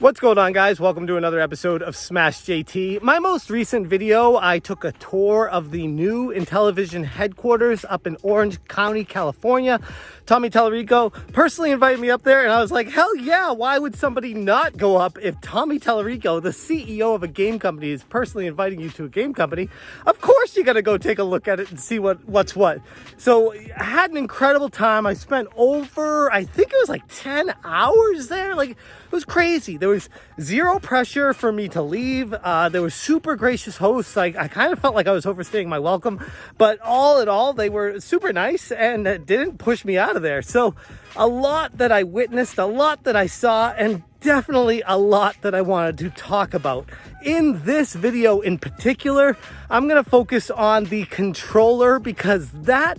What's going on, guys? Welcome to another episode of Smash JT. My most recent video, I took a tour of the new Intellivision headquarters up in Orange County, California. Tommy Tallarico personally invited me up there, and I was like, hell yeah, why would somebody not go up if Tommy Tallarico, the CEO of a game company, is personally inviting you to a game company? Of course you gotta go take a look at it and see what's what. So I had an incredible time. I spent over, I think it was like 10 hours there. Like, it was crazy. There was zero pressure for me to leave. There were super gracious hosts. I kind of felt like I was overstaying my welcome, but all in all, they were super nice and didn't push me out of there. So a lot that I witnessed, a lot that I saw, and definitely a lot that I wanted to talk about. In this video in particular, I'm going to focus on the controller because that,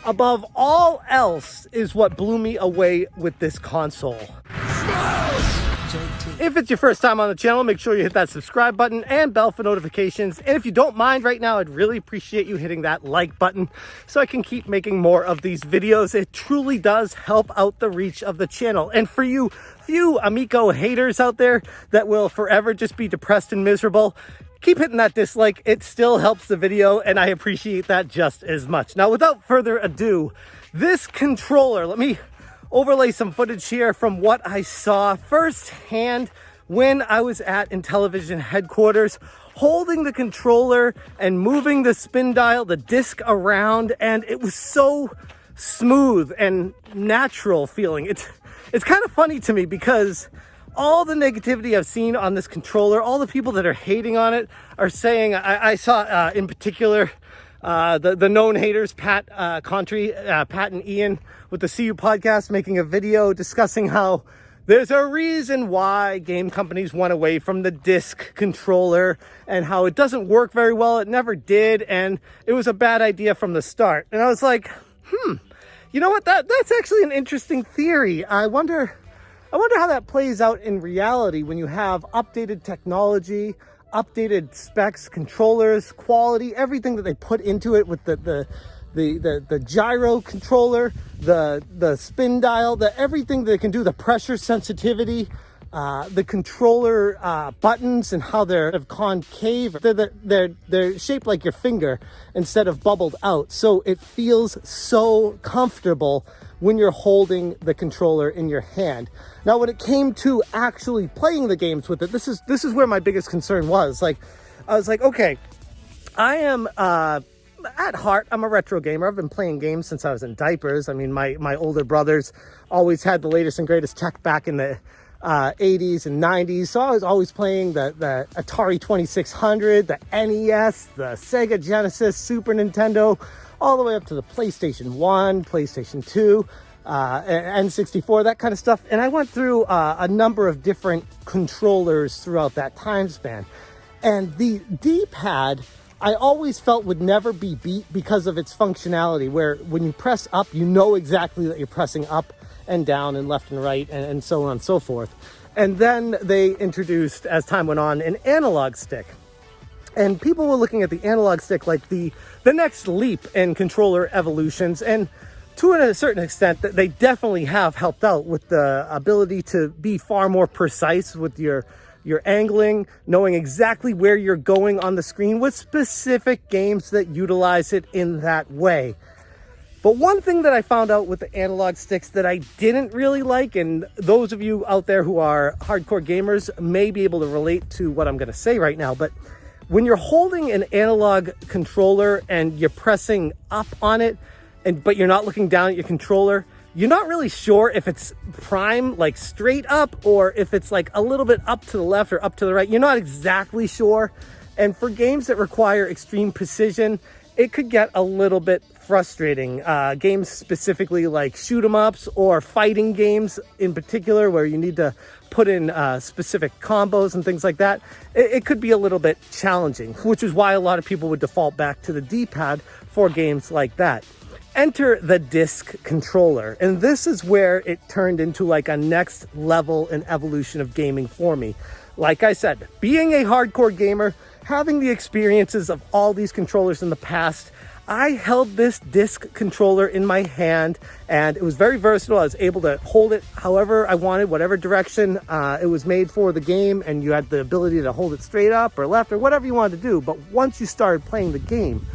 above all else, is what blew me away with this console. If it's your first time on the channel, make sure you hit that subscribe button and bell for notifications. And if you don't mind right now, I'd really appreciate you hitting that like button so I can keep making more of these videos. It truly does help out the reach of the channel. And for you few Amico haters out there that will forever just be depressed and miserable, keep hitting that dislike. It still helps the video, and I appreciate that just as much. Now, without further ado, this controller, let me overlay some footage here from what I saw firsthand when I was at Intellivision headquarters, holding the controller and moving the spin dial, the disc around, and it was so smooth and natural feeling. It's kind of funny to me because all the negativity I've seen on this controller, all the people that are hating on it are saying, I saw in particular the known haters, Pat and Ian with the CU podcast, making a video discussing how there's a reason why game companies went away from the disc controller and how it doesn't work very well. It never did, and it was a bad idea from the start. And I was like, you know what? That's actually an interesting theory. I wonder how that plays out in reality when you have updated technology, updated specs, controllers, quality, everything that they put into it with the gyro controller, the spin dial, everything that it can do, the pressure sensitivity, the controller buttons and how they're concave. They're shaped like your finger instead of bubbled out. So it feels so comfortable when you're holding the controller in your hand. Now, when it came to actually playing the games with it, this is where my biggest concern was. Like, I was like, okay, I am at heart, I'm a retro gamer. I've been playing games since I was in diapers. I mean, my older brothers always had the latest and greatest tech back in the 80s and 90s. So I was always playing the Atari 2600, the NES, the Sega Genesis, Super Nintendo, all the way up to the PlayStation 1, PlayStation 2, N64, that kind of stuff. And I went through a number of different controllers throughout that time span. And the D-pad, I always felt would never be beat because of its functionality, where when you press up, you know exactly that you're pressing up and down and left and right and so on and so forth. And then they introduced, as time went on, an analog stick. And people were looking at the analog stick like the next leap in controller evolutions. And to a certain extent, that they definitely have helped out with the ability to be far more precise with your angling, knowing exactly where you're going on the screen with specific games that utilize it in that way. But one thing that I found out with the analog sticks that I didn't really like, and those of you out there who are hardcore gamers may be able to relate to what I'm going to say right now, but when you're holding an analog controller and you're pressing up on it, but you're not looking down at your controller, you're not really sure if it's prime, like straight up, or if it's like a little bit up to the left or up to the right. You're not exactly sure. And for games that require extreme precision, it could get a little bit frustrating. Games specifically like shoot 'em ups or fighting games in particular, where you need to put in specific combos and things like that, it could be a little bit challenging, which is why a lot of people would default back to the D-pad for games like that. Enter the disc controller, and this is where it turned into like a next level and evolution of gaming for me. Like I said, being a hardcore gamer, having the experiences of all these controllers in the past, I held this disc controller in my hand, and it was very versatile. I was able to hold it however I wanted, whatever direction it was made for the game, and you had the ability to hold it straight up or left or whatever you wanted to do. But once you started playing the game,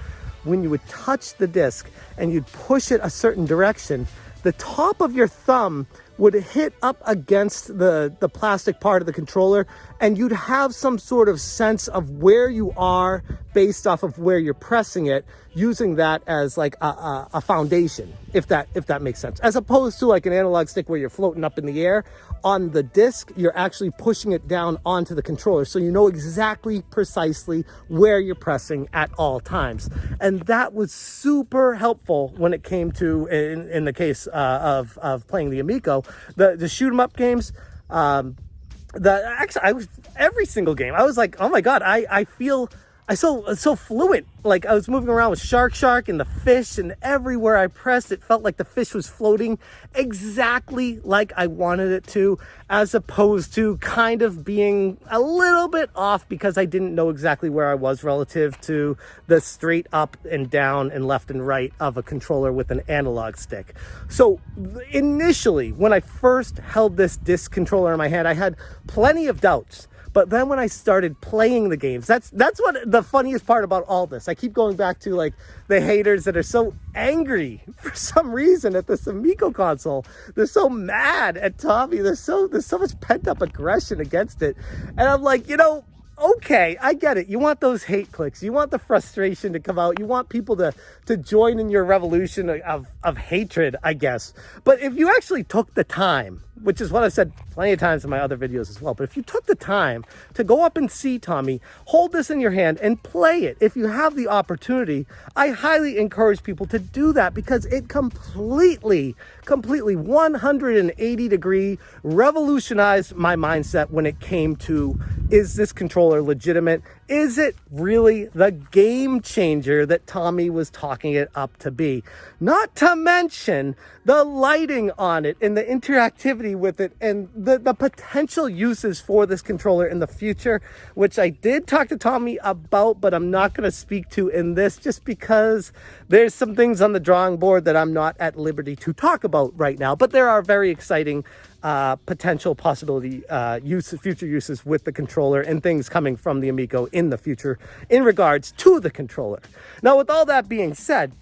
when you would touch the disc and you'd push it a certain direction, the top of your thumb would hit up against the plastic part of the controller, and you'd have some sort of sense of where you are based off of where you're pressing it, using that as like a foundation, if that makes sense, as opposed to like an analog stick where you're floating up in the air. On the disc, you're actually pushing it down onto the controller, so you know exactly precisely where you're pressing at all times. And that was super helpful when it came to, in the case of playing the Amico, the shoot 'em up games. Actually, I was every single game. I was like, oh my god, I feel so fluent. Like I was moving around with Shark and the fish, and everywhere I pressed, it felt like the fish was floating exactly like I wanted it to, as opposed to kind of being a little bit off because I didn't know exactly where I was relative to the straight up and down and left and right of a controller with an analog stick. So initially, when I first held this disc controller in my hand, I had plenty of doubts. But then when I started playing the games, that's what the funniest part about all this. I keep going back to like the haters that are so angry for some reason at this Amico console. They're so mad at Tommy. There's so much pent up aggression against it. And I'm like, okay, I get it. You want those hate clicks. You want the frustration to come out. You want people to join in your revolution of hatred, I guess. But if you actually took the time, which is what I've said plenty of times in my other videos as well, but if you took the time to go up and see Tommy, hold this in your hand and play it, if you have the opportunity, I highly encourage people to do that, because it completely 180 degree revolutionized my mindset when it came to, is this controller legitimate? Is it really the game changer that Tommy was talking it up to be? Not to mention the lighting on it and the interactivity with it and the potential uses for this controller in the future, which I did talk to Tommy about, but I'm not going to speak to in this, just because there's some things on the drawing board that I'm not at liberty to talk about right now. But there are very exciting potential possibility future uses with the controller and things coming from the Amico in the future in regards to the controller. Now, with all that being said,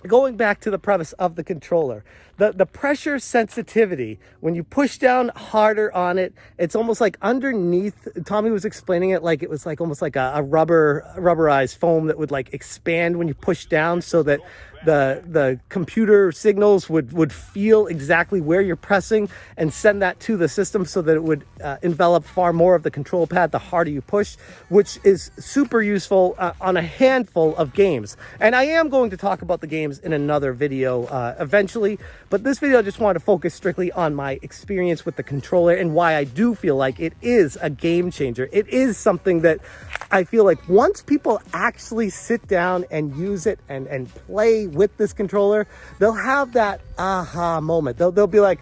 going back to the premise of the controller, the pressure sensitivity, when you push down harder on it, it's almost like underneath. Tommy was explaining it like it was like almost like a rubberized foam that would like expand when you push down, so that the computer signals would feel exactly where you're pressing and send that to the system, so that it would envelop far more of the control pad the harder you push, which is super useful on a handful of games. And I am going to talk about the games in another video eventually, but this video I just wanted to focus strictly on my experience with the controller and why I do feel like it is a game changer. It is something that I feel like once people actually sit down and use it and play with this controller, they'll have that aha moment. They'll be like,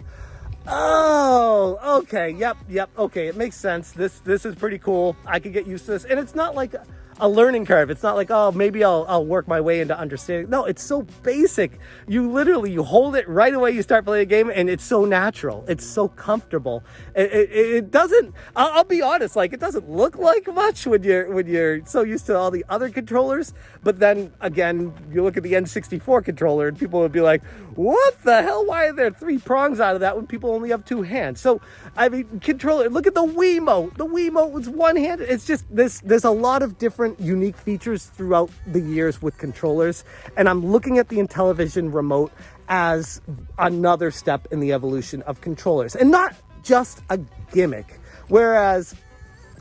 oh, okay, yep, okay, it makes sense. This is pretty cool. I could get used to this. And it's not like a learning curve. It's not like, oh, maybe I'll work my way into understanding. No, it's so basic. You hold it right away. You start playing a game, and it's so natural. It's so comfortable. It doesn't. I'll be honest. Like, it doesn't look like much when you're so used to all the other controllers. But then again, you look at the N64 controller, and people would be like, "What the hell? Why are there 3 prongs out of that when people only have 2 hands?" So, I mean, controller. Look at the Wiimote. The Wiimote was one-handed. It's just this. There's a lot of different unique features throughout the years with controllers, and I'm looking at the Intellivision remote as another step in the evolution of controllers, and not just a gimmick. Whereas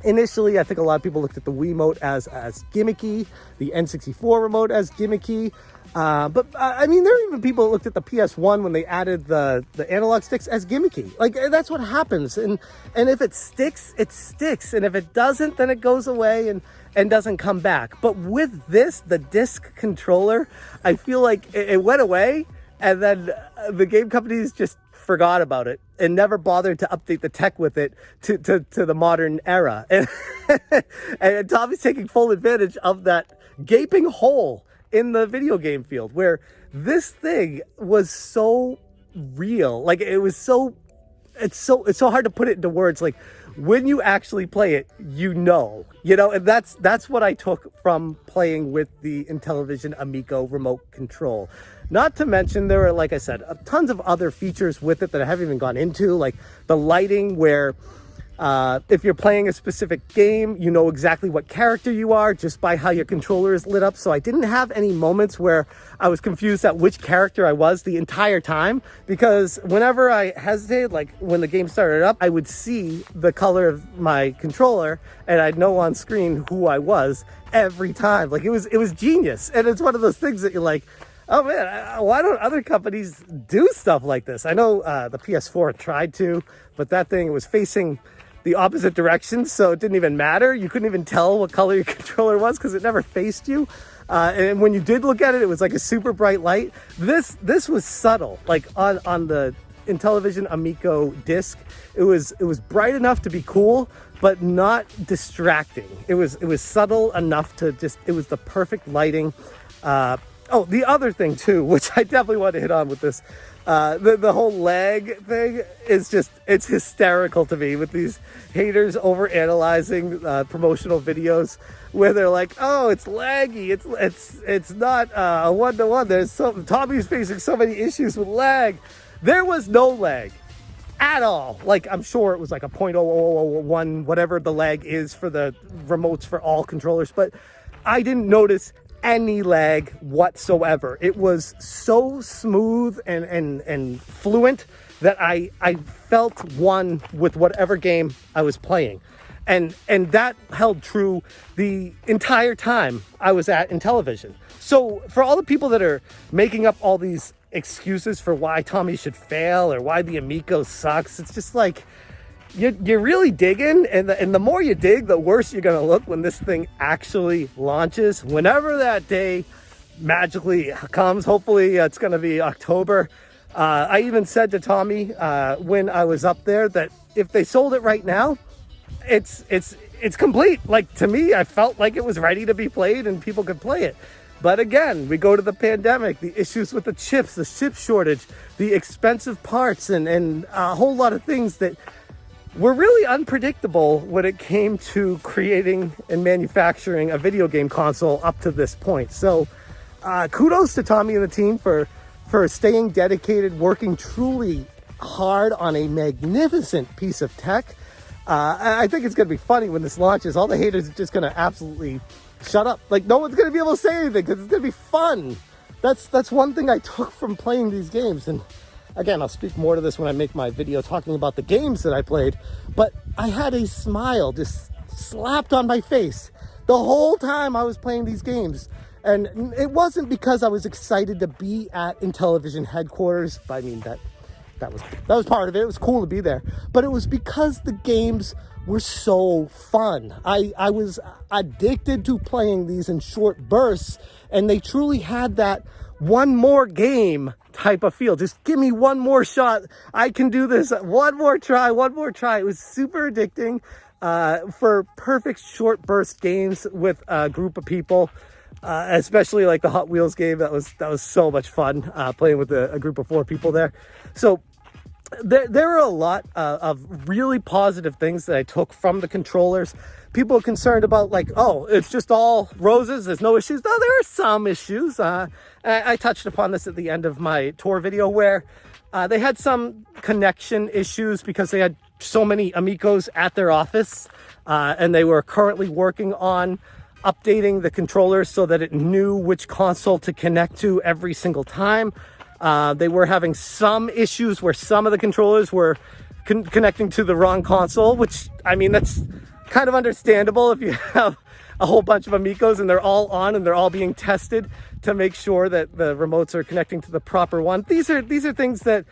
initially, I think a lot of people looked at the Wiimote as gimmicky, the N64 remote as gimmicky. But I mean, there are even people that looked at the PS1 when they added the analog sticks as gimmicky. Like, that's what happens. And if it sticks, it sticks. And if it doesn't, then it goes away and doesn't come back. But with this, the disc controller, I feel like it went away, and then the game companies just forgot about it and never bothered to update the tech with it to the modern era. And Tommy's taking full advantage of that gaping hole in the video game field, where this thing was so real. Like, it was so, it's so hard to put it into words. Like, when you actually play it, and that's what I took from playing with the Intellivision Amico remote control. Not to mention, there are, like I said, tons of other features with it that I haven't even gone into, like the lighting, where if you're playing a specific game, you know exactly what character you are just by how your controller is lit up. So I didn't have any moments where I was confused at which character I was the entire time, because whenever I hesitated, like when the game started up, I would see the color of my controller and I'd know on screen who I was every time. Like, it was genius. And it's one of those things that you're like, oh man, why don't other companies do stuff like this? I know the PS4 tried to, but that thing was facing the opposite direction, so it didn't even matter. You couldn't even tell what color your controller was because it never faced you. And when you did look at it, it was like a super bright light. This was subtle. Like on the Intellivision Amico disc, it was bright enough to be cool, but not distracting. It was subtle enough to just, it was the perfect lighting. Oh, the other thing too, which I definitely want to hit on with this, the whole lag thing is just, it's hysterical to me, with these haters over analyzing promotional videos where they're like, oh, it's laggy, it's not a one-to-one, Tommy's facing so many issues with lag. There was no lag at all. Like, I'm sure it was like a 0.0001, whatever the lag is for the remotes for all controllers, but I didn't notice any lag whatsoever. It was so smooth and fluent that I felt one with whatever game I was playing. And that held true the entire time I was at Intellivision. So for all the people that are making up all these excuses for why Tommy should fail or why the Amico sucks, it's just like, you're really digging, and the more you dig, the worse you're going to look when this thing actually launches. Whenever that day magically comes, hopefully it's going to be October. I even said to Tommy when I was up there that if they sold it right now, it's complete. Like, to me, I felt like it was ready to be played and people could play it. But again, we go to the pandemic, the issues with the chips, the chip shortage, the expensive parts, and a whole lot of things that were really unpredictable when it came to creating and manufacturing a video game console up to this point. So kudos to Tommy and the team for staying dedicated, working truly hard on a magnificent piece of tech. I think it's going to be funny when this launches. All the haters are just going to absolutely shut up. Like, no one's going to be able to say anything because it's going to be fun. That's one thing I took from playing these games. And again, I'll speak more to this when I make my video talking about the games that I played, but I had a smile just slapped on my face the whole time I was playing these games. And it wasn't because I was excited to be at Intellivision headquarters. I mean, that was part of it. It was cool to be there, but it was because the games were so fun. I was addicted to playing these in short bursts, and they truly had that one more game type of feel. Just give me one more shot. I can do this. One more try. It was super addicting for perfect short burst games with a group of people, especially like the Hot Wheels game. That was so much fun playing with a group of 4 people there. So there are a lot of really positive things that I took from the controllers. People are concerned about, like, oh, it's just all roses, there's no issues. No, there are some issues. I touched upon this at the end of my tour video, where they had some connection issues because they had so many Amicos at their office, and they were currently working on updating the controllers so that it knew which console to connect to every single time. They were having some issues where some of the controllers were connecting to the wrong console, which, I mean, that's kind of understandable if you have a whole bunch of Amicos and they're all on and they're all being tested to make sure that the remotes are connecting to the proper one. These are things that,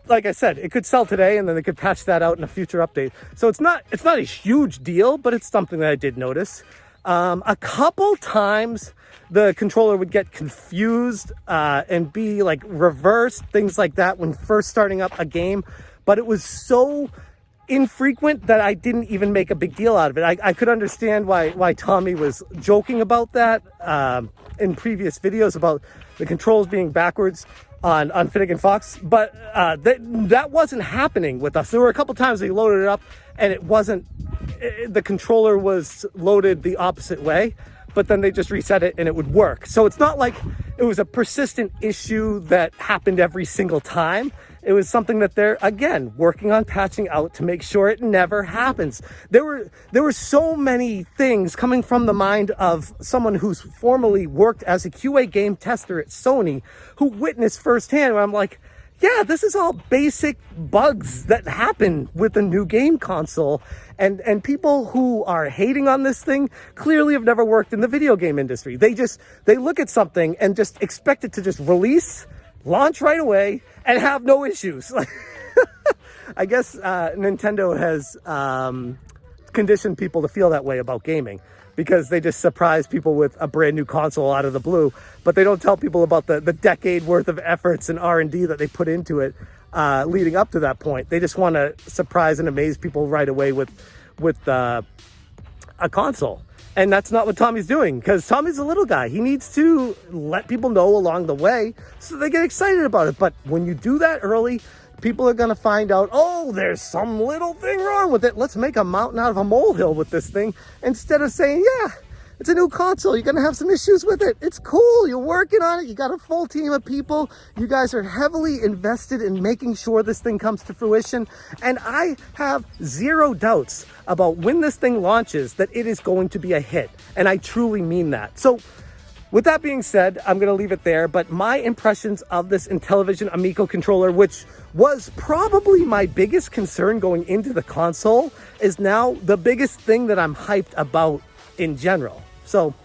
like I said, it could sell today and then they could patch that out in a future update. So it's not a huge deal, but it's something that I did notice. A couple times the controller would get confused and be like reversed, things like that when first starting up a game. But it was so infrequent that I didn't even make a big deal out of it. I could understand why Tommy was joking about that in previous videos about the controls being backwards on Finnegan Fox, but that wasn't happening with us. There were a couple times they loaded it up and it wasn't, the controller was loaded the opposite way, but then they just reset it and it would work. So it's not like it was a persistent issue that happened every single time. It was something that they're, again, working on patching out to make sure it never happens. There were so many things coming from the mind of someone who's formerly worked as a QA game tester at Sony, who witnessed firsthand, where I'm like, yeah, this is all basic bugs that happen with a new game console. And people who are hating on this thing clearly have never worked in the video game industry. They look at something and just expect it to just release, launch right away, and have no issues. I guess Nintendo has conditioned people to feel that way about gaming, because they just surprise people with a brand new console out of the blue, but they don't tell people about the decade worth of efforts and R&D that they put into it leading up to that point. They just want to surprise and amaze people right away with a console. And that's not what Tommy's doing, because Tommy's a little guy. He needs to let people know along the way so they get excited about it. But when you do that early, people are going to find out, oh, there's some little thing wrong with it. Let's make a mountain out of a molehill with this thing, instead of saying, yeah, it's a new console. You're going to have some issues with it. It's cool. You're working on it. You got a full team of people. You guys are heavily invested in making sure this thing comes to fruition. And I have zero doubts about when this thing launches that it is going to be a hit. And I truly mean that. So with that being said, I'm going to leave it there. But my impressions of this Intellivision Amico controller, which was probably my biggest concern going into the console, is now the biggest thing that I'm hyped about in general. So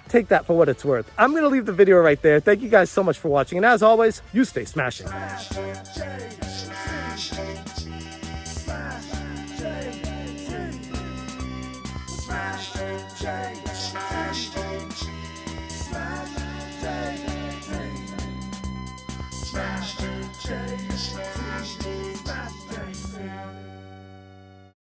take that for what it's worth. I'm going to leave the video right there. Thank you guys so much for watching. And as always, you stay smashing.